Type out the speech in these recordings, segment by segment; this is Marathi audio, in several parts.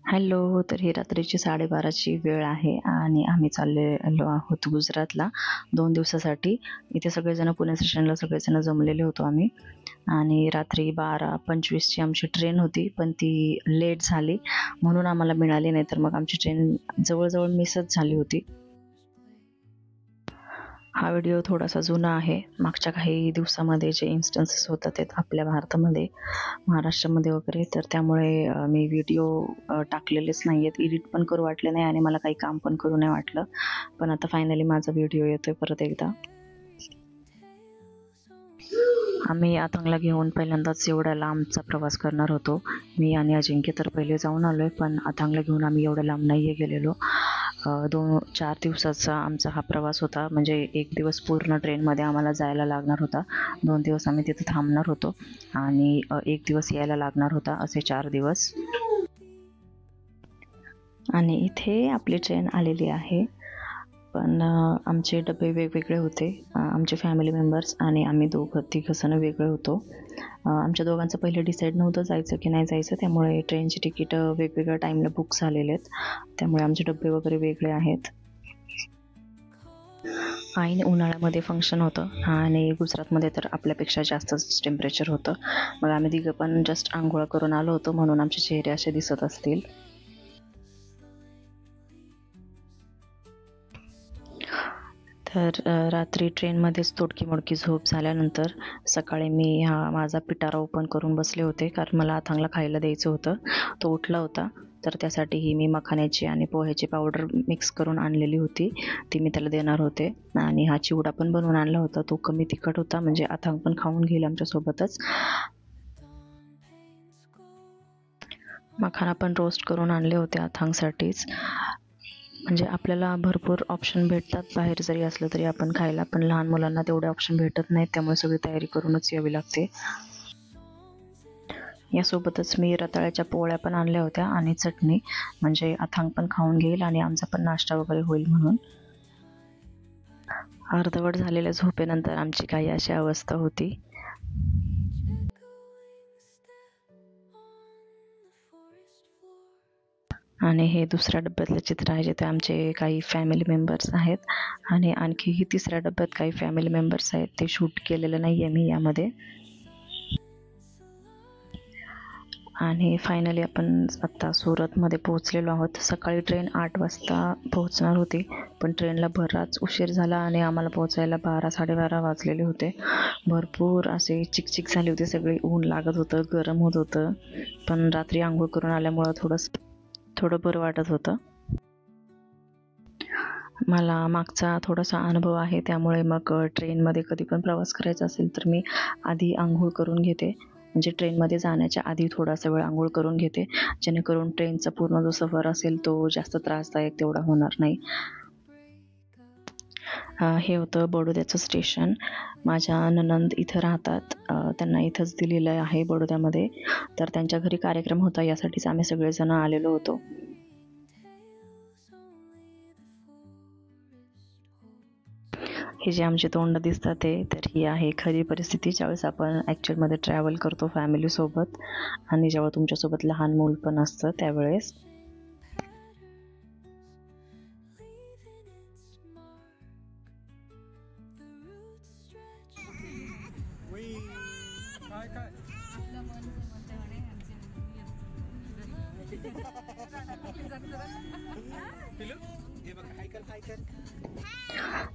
हॅलो. तर ही रात्रीची 12:30ची वेळ आहे आणि आम्ही चाललेलो आहोत गुजरातला 2 दिवसासाठी. इथे सगळेजण पुणे स्टेशनला सगळेजण जमलेले होतो आम्ही आणि रात्री 12:25ची आमची ट्रेन होती, पण ती लेट झाली म्हणून आम्हाला मिळाली नाही, तर मग आमची ट्रेन जवळ मिसच झाली होती. हा व्हिडिओ थोडासा जुना आहे. मागच्या काही दिवसामध्ये जे इन्स्टन्सेस होतात ते आपल्या भारतामध्ये, महाराष्ट्रामध्ये वगैरे, तर त्यामुळे मी व्हिडिओ टाकलेलेच नाही आहेत. एडिट पण करू वाटले नाही आणि मला काही काम पण करू नाही वाटलं. पण आता फायनली माझा व्हिडिओ येतोय परत एकदा. आम्ही अथांगला घेऊन पहिल्यांदाच एवढ्या लांबचा प्रवास करणार होतो. मी आणि अजिंक्य तर पहिले जाऊन आलोय, पण अथांगला घेऊन आम्ही एवढ्या लांब नाही गेलेलो. 4 दिवसाचा आमचा हा प्रवास होता. म्हणजे 1 दिवस पूर्ण ट्रेनमध्ये आम्हाला जायला लागणार होता. 2 दिवस आम्ही तिथे थांबणार होतो आणि 1 दिवस यायला लागणार होता, असे 4 दिवस. आणि इथे आपली ट्रेन आलेली आहे. पण आमचे डबे वेगवेगळे होते. आमचे फॅमिली मेंबर्स आणि आम्ही तिघंजण वेगळे होतो. आमच्या दोघांचं पहिले डिसाईड नव्हतं जायचं की नाही जायचं, त्यामुळे ट्रेनची तिकीट वेगवेगळ्या टाईमला बुक झालेले आहेत. त्यामुळे आमचे डबे वगैरे वेगळे आहेत. ऐन उन्हाळ्यामध्ये फंक्शन होतं आणि गुजरातमध्ये तर आपल्यापेक्षा जास्तच टेम्परेचर होतं. मग आम्ही तिघं पण जस्ट आंघोळ करून आलो होतो, म्हणून आमचे चेहरे असे दिसत असतील. तर रात्री ट्रेनमध्येच तोडकी-मोडकी झोप झाल्यानंतर सकाळी मी माझा पिटारा ओपन करून बसले होते, कारण मला अथांगला खायला द्यायचं होतं. तो उठला होता, तर त्यासाठीही मी मखाण्याची आणि पोह्याची पावडर मिक्स करून आणलेली होती. ती मी त्याला देणार होते. आणि हा चिवडा पण बनवून आणला होता. तो कमी तिखट होता, म्हणजे अथांग पण खाऊन घेईल आमच्यासोबतच. मखाना पण रोस्ट करून आणले होते अथांगसाठीच. म्हणजे आपल्याला भरपूर ऑप्शन भेटतात बाहेर जरी असलं तरी आपण खायला, पण लहान मुलांना तेवढे ऑप्शन भेटत नाहीत, त्यामुळे सगळी तयारी करूनच यावी लागते. यासोबतच मी रताळ्याच्या पोळ्या पण आणल्या होत्या आणि चटणी, म्हणजे अथांग पण खाऊन घेईल आणि आमचा पण नाश्ता वगैरे होईल म्हणून. अर्धवट झालेल्या झोपेनंतर आमची काही अशी अवस्था होती. आणि हे दुसऱ्या डब्यातलं चित्र आहे, जिथे आमचे काही फॅमिली मेंबर्स आहेत आणि आणखीही तिसऱ्या डब्यात काही फॅमिली मेंबर्स आहेत. ते शूट केलेलं नाही आहे मी यामध्ये. आणि फायनली आपण आत्ता सुरतमध्ये पोहोचलेलो आहोत. सकाळी ट्रेन 8 वाजता पोहोचणार होती, पण ट्रेनला बराच उशीर झाला आणि आम्हाला पोहोचायला 12-12:30 वाजलेले होते. भरपूर असे चिकचिक झाली होती सगळी. ऊन लागत होतं, गरम होत होतं, पण रात्री आंघोळ करून आल्यामुळं थोडं बरं वाटत होतं. मला मागचा थोडासा अनुभव आहे, त्यामुळे मग ट्रेनमध्ये कधी पण प्रवास करायचा असेल तर मी आधी आंघोळ करून घेते. म्हणजे ट्रेनमध्ये जाण्याच्या आधी थोडासा वेळ आंघोळ करून घेते, जेणेकरून ट्रेनचा पूर्ण जो सफर असेल तो जास्त त्रासदायक तेवढा होणार नाही. हे होतं बडोद्याचं स्टेशन. माझ्या नणंद इथं राहतात. त्यांना इथंच दिलेलं आहे बडोद्यामध्ये. तर त्यांच्या घरी कार्यक्रम होता, यासाठीच आम्ही सगळेजण आलेलो होतो. हे जे आमचे तोंड दिसतात तर ही आहे खरी परिस्थिती, ज्यावेळेस आपण ॲक्च्युअलमध्ये ट्रॅव्हल करतो फॅमिलीसोबत आणि जेव्हा तुमच्यासोबत लहान मूल पण असतं त्यावेळेस.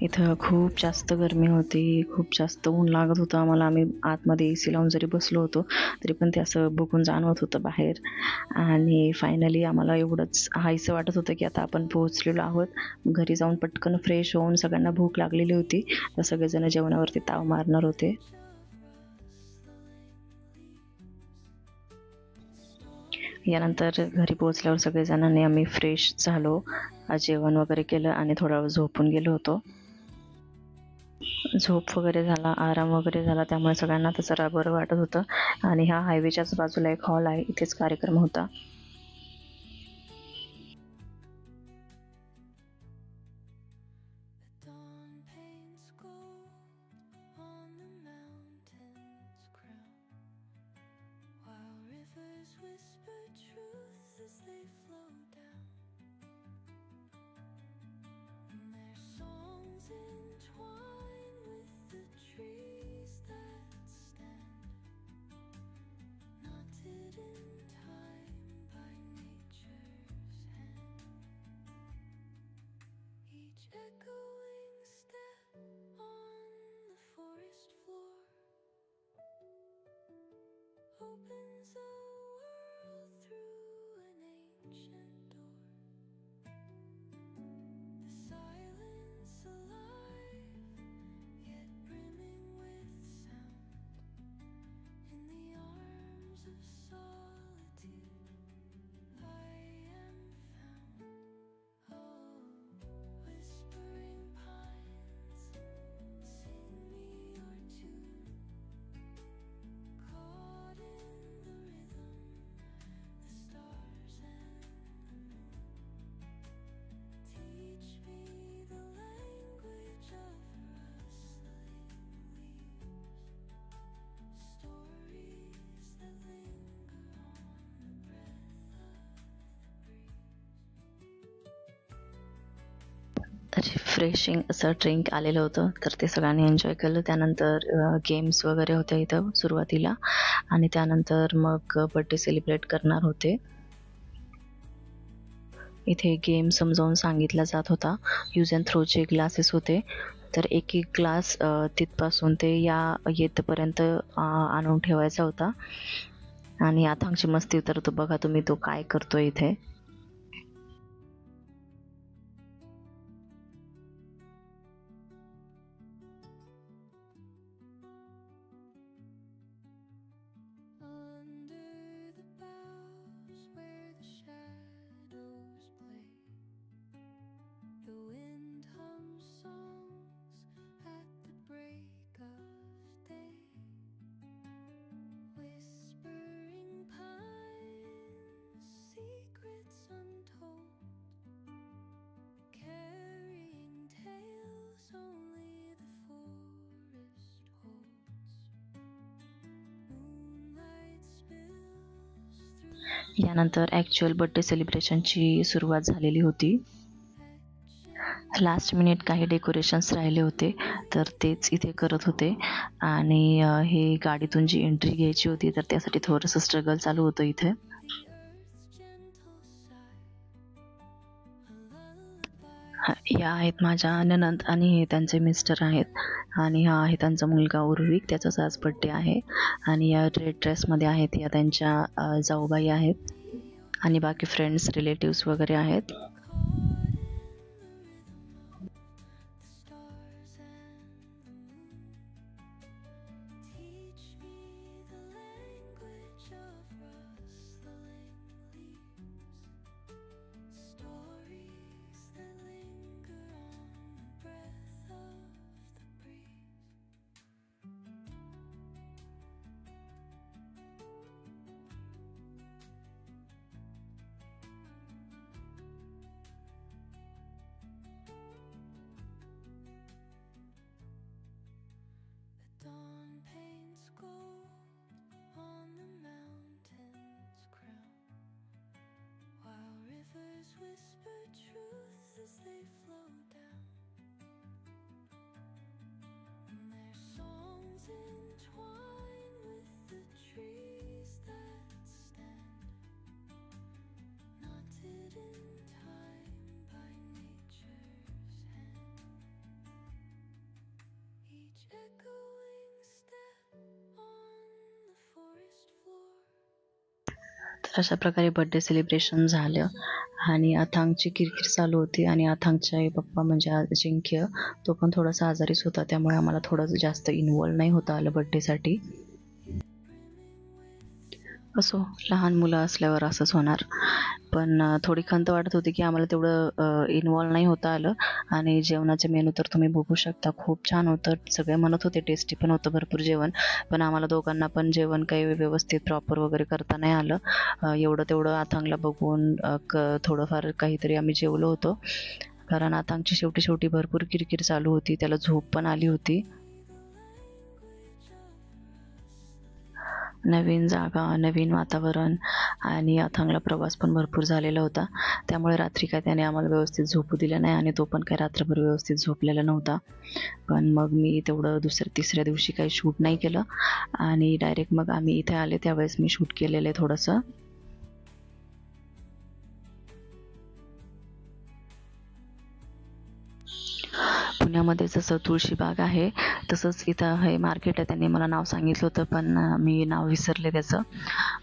इथं खूप जास्त गरमी होती, खूप जास्त ऊन लागत होतं आम्हाला. आम्ही आतमध्ये AC लावून जरी बसलो होतो तरी पण ते असं बघून जाणवत होतं बाहेर. आणि फायनली आम्हाला एवढंच हायसं वाटत होतं की आता आपण पोहोचलेलो आहोत. घरी जाऊन पटकन फ्रेश होऊन, सगळ्यांना भूक लागलेली होती, तर सगळेजण जेवणावरती ताव मारणार होते. यानंतर घरी पोहोचल्यावर सगळेजणांनी आम्ही फ्रेश झालो, जेवण वगैरे केलं आणि थोडा वेळ झोपून गेलो होतो. झोप वगैरे झाला, आराम वगैरे झाला, त्यामुळे सगळ्यांना आता जरा बरं वाटत होतं. आणि ह्या हायवेच्याच बाजूला एक हॉल आहे, इथेच कार्यक्रम होता. रिफ्रेशिंग असं ड्रिंक आलेलं होतं, तर ते सगळ्यांनी एन्जॉय केलं. त्यानंतर गेम्स वगैरे होत्या इथं सुरुवातीला, आणि त्यानंतर मग बर्थडे सेलिब्रेट करणार होते. इथे गेम समजावून सांगितला जात होता. यूज अँड थ्रोचे ग्लासेस होते, तर एक एक ग्लास तिथपासून ते येतपर्यंत आणून ठेवायचा होता. आणि आथांगची मस्ती तर तो बघा तुम्ही, तो काय करतोय इथे. यानंतर ॲक्च्युअल बर्थडे सेलिब्रेशनची सुरुवात झालेली होती. लास्ट मिनिट काही डेकोरेशन्स राहिले होते, तर तेच इथे करत होते. आणि हे गाडीतून जी एंट्री घ्यायची होती, तर त्यासाठी थोडंसं स्ट्रगल चालू होतं इथे. या आहेत माझ्या ननंद आणि हे त्यांचे मिस्टर आहेत, आणि हा आहे त्यांचा मुलगा उर्विक, त्याचाच आज बर्थडे आहे. आणि या रेड ड्रेसमध्ये आहेत या त्यांच्या जाऊबाई आहेत, आणि बाकी फ्रेंड्स रिलेटिव्स वगैरे आहेत. तर अशा प्रकारे बर्थडे सेलिब्रेशन झालं, आणि अथांगची किरकिर चालू होती. आणि अथांगचे आई पप्पा म्हणजे अजिंक्य, तो पण थोडासा आजारीच होता, त्यामुळे आम्हाला थोडंसं जास्त इन्व्हॉल्व नाही होता आलं बर्थडेसाठी. असो, लहान मुलं असल्यावर असंच होणार. पण थोडी खंत वाटत होती की आम्हाला तेवढं इन्व्हॉल्व नाही होता आलं. आणि जेवणाचे मेनू तर तुम्ही बघू शकता, खूप छान होतं. सगळे म्हणत होते टेस्टी पण होतं भरपूर जेवण, पण आम्हाला दोघांना पण जेवण काही व्यवस्थित प्रॉपर वगैरे करता नाही आलं. एवढं तेवढं अथांगला बघून थोडंफार काहीतरी आम्ही जेवलो होतो, कारण अथांगची शेवटी भरपूर किरकिर चालू होती, त्याला झोप पण आली होती. नवीन जागा, नवीन वातावरण आणि अथांगला प्रवास पण भरपूर झालेला होता. त्यामुळे रात्री काय त्याने आम्हाला व्यवस्थित झोपू दिलं नाही आणि तो पण काय रात्रभर व्यवस्थित झोपलेला नव्हता. पण मग मी तेवढं तिसऱ्या दिवशी काही शूट नाही केलं आणि डायरेक्ट मग आम्ही इथे आले त्यावेळेस मी शूट केलेलं आहे थोडंसं. पुण्यामध्ये जसं तुळशीबाग आहे तसंच इथं हे मार्केट आहे. त्यांनी मला नाव सांगितलं होतं पण मी नाव विसरले त्याचं.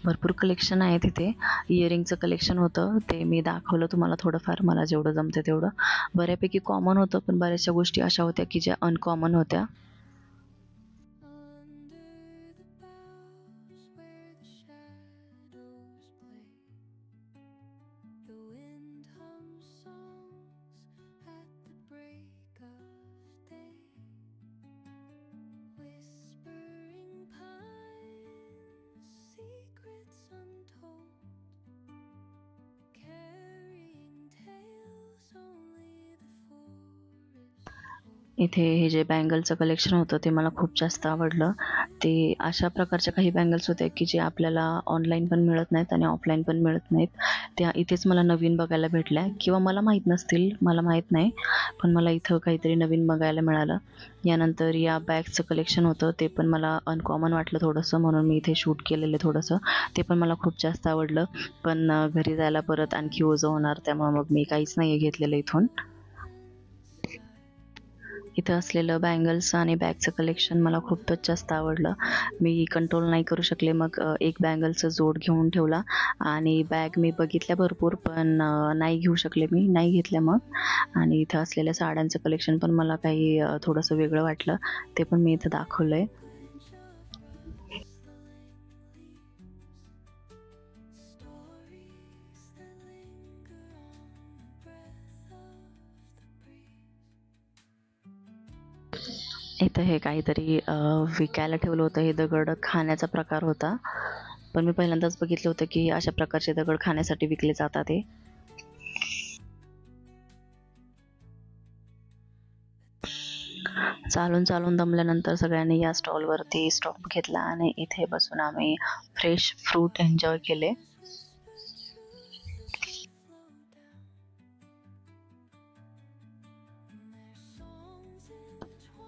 भरपूर कलेक्शन आहे तिथे. इयरिंगचं कलेक्शन होतं ते मी दाखवलं तुम्हाला थोडंफार, मला जेवढं जमतं तेवढं. बऱ्यापैकी कॉमन होतं पण बऱ्याचशा गोष्टी अशा होत्या की ज्या अनकॉमन होत्या. इथे हे जे बँगलचं कलेक्शन होतं ते मला खूप जास्त आवडलं. ते अशा प्रकारच्या काही बँगल्स होत्या की जे आपल्याला ऑनलाईन पण मिळत नाहीत आणि ऑफलाईन पण मिळत नाहीत. त्या इथेच मला नवीन बघायला भेटल्या किंवा मला माहीत नसतील, मला माहीत नाही, पण मला इथं काहीतरी नवीन बघायला मिळालं. यानंतर या बॅगचं कलेक्शन होतं ते पण मला अनकॉमन वाटलं थोडंसं, म्हणून मी इथे शूट केलेलं थोडंसं. ते पण मला खूप जास्त आवडलं. पण घरी जायला परत आणखी ओझं होणार, त्यामुळे मग मी काहीच नाही घेतलेलं इथून. इथं असलेलं बँगल्स आणि बॅगचं कलेक्शन मला खूपच जास्त आवडलं. मी कंट्रोल नाही करू शकले. मग एक बँगलचा जोड घेऊन ठेवला आणि बॅग मी बघितल्या भरपूर पण नाही घेऊ शकले, मी नाही घेतल्या मग. आणि इथं असलेल्या साड्यांचं कलेक्शन पण मला काही थोडंसं वेगळं वाटलं, ते पण मी इथं दाखवलं आहे. इथं हे काहीतरी विकायला ठेवलं होतं. हे दगड खाण्याचा प्रकार होता, पण मी पहिल्यांदाच बघितलं होतं की अशा प्रकारचे दगड खाण्यासाठी विकले जातात ते. चालून दमल्यानंतर सगळ्यांनी या स्टॉलवरती स्टॉप घेतला आणि इथे बसून आम्ही फ्रेश फ्रूट एन्जॉय केले.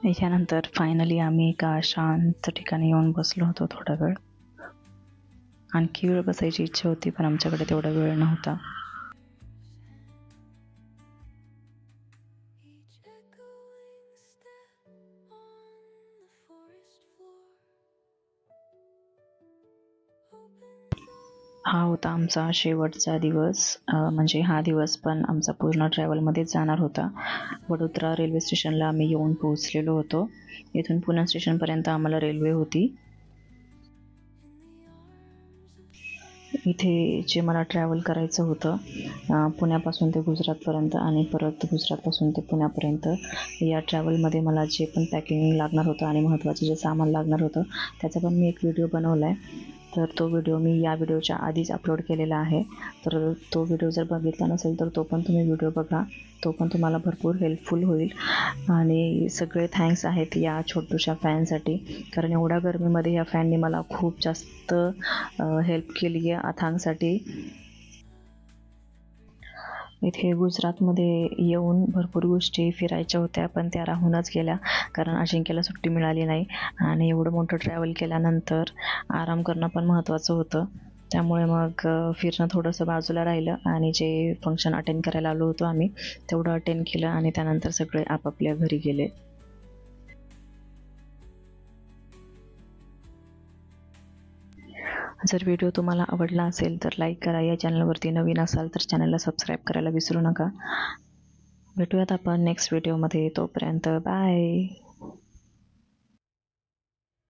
याच्यानंतर फायनली आम्ही एका शांत ठिकाणी येऊन बसलो होतो थोडा वेळ. आणखी वेळ बसायची इच्छा होती पण आमच्याकडे तेवढा वेळ नव्हता. हा होता आमचा शेवटचा दिवस. म्हणजे हा दिवस पण आमचा पूर्ण ट्रॅव्हलमध्येच जाणार होता. वडोदरा रेल्वे स्टेशनला आम्ही येऊन पोहोचलेलो होतो. इथून पुणे स्टेशनपर्यंत आम्हाला रेल्वे होती. इथे जे मला ट्रॅव्हल करायचं होतं पुण्यापासून ते गुजरातपर्यंत आणि परत गुजरातपासून ते पुण्यापर्यंत, या ट्रॅव्हलमध्ये मला जे पण पॅकिंग लागणार होतं आणि महत्त्वाचं जे सामान लागणार होतं त्याचा पण मी एक व्हिडिओ बनवला आहे. तर तो व्हिडिओ मी या व्हिडिओच्या आधीच अपलोड केलेला आहे. तर तो व्हिडिओ जर बघितला नसेल तर तो पण तुम्ही व्हिडिओ बघा, तो पण तुम्हाला भरपूर हेल्पफुल होईल. आणि सगळे थँक्स आहेत या छोटूशा फॅनसाठी, कारण एवढ्या गरमीमध्ये या फॅनने मला खूप जास्त हेल्प केली आहे अथांगसाठी. इथे गुजरातमध्ये येऊन भरपूर गोष्टी फिरायच्या होत्या पण त्या राहूनच गेल्या, कारण अजिंक्यला सुट्टी मिळाली नाही आणि एवढं मोठं ट्रॅव्हल केल्यानंतर आराम करणं पण महत्त्वाचं होतं. त्यामुळे मग फिरणं थोडंसं बाजूला राहिलं आणि जे फंक्शन अटेंड करायला आलो होतो आम्ही तेवढं अटेंड केलं आणि त्यानंतर सगळे आपापल्या घरी गेले. जर व्हिडिओ तुम्हाला आवडला असेल तर लाईक करा. या चॅनलवरती नवीन असाल तर चॅनलला सबस्क्राईब करायला विसरू नका. भेटूयात आपण नेक्स्ट व्हिडिओमध्ये. तोपर्यंत बाय.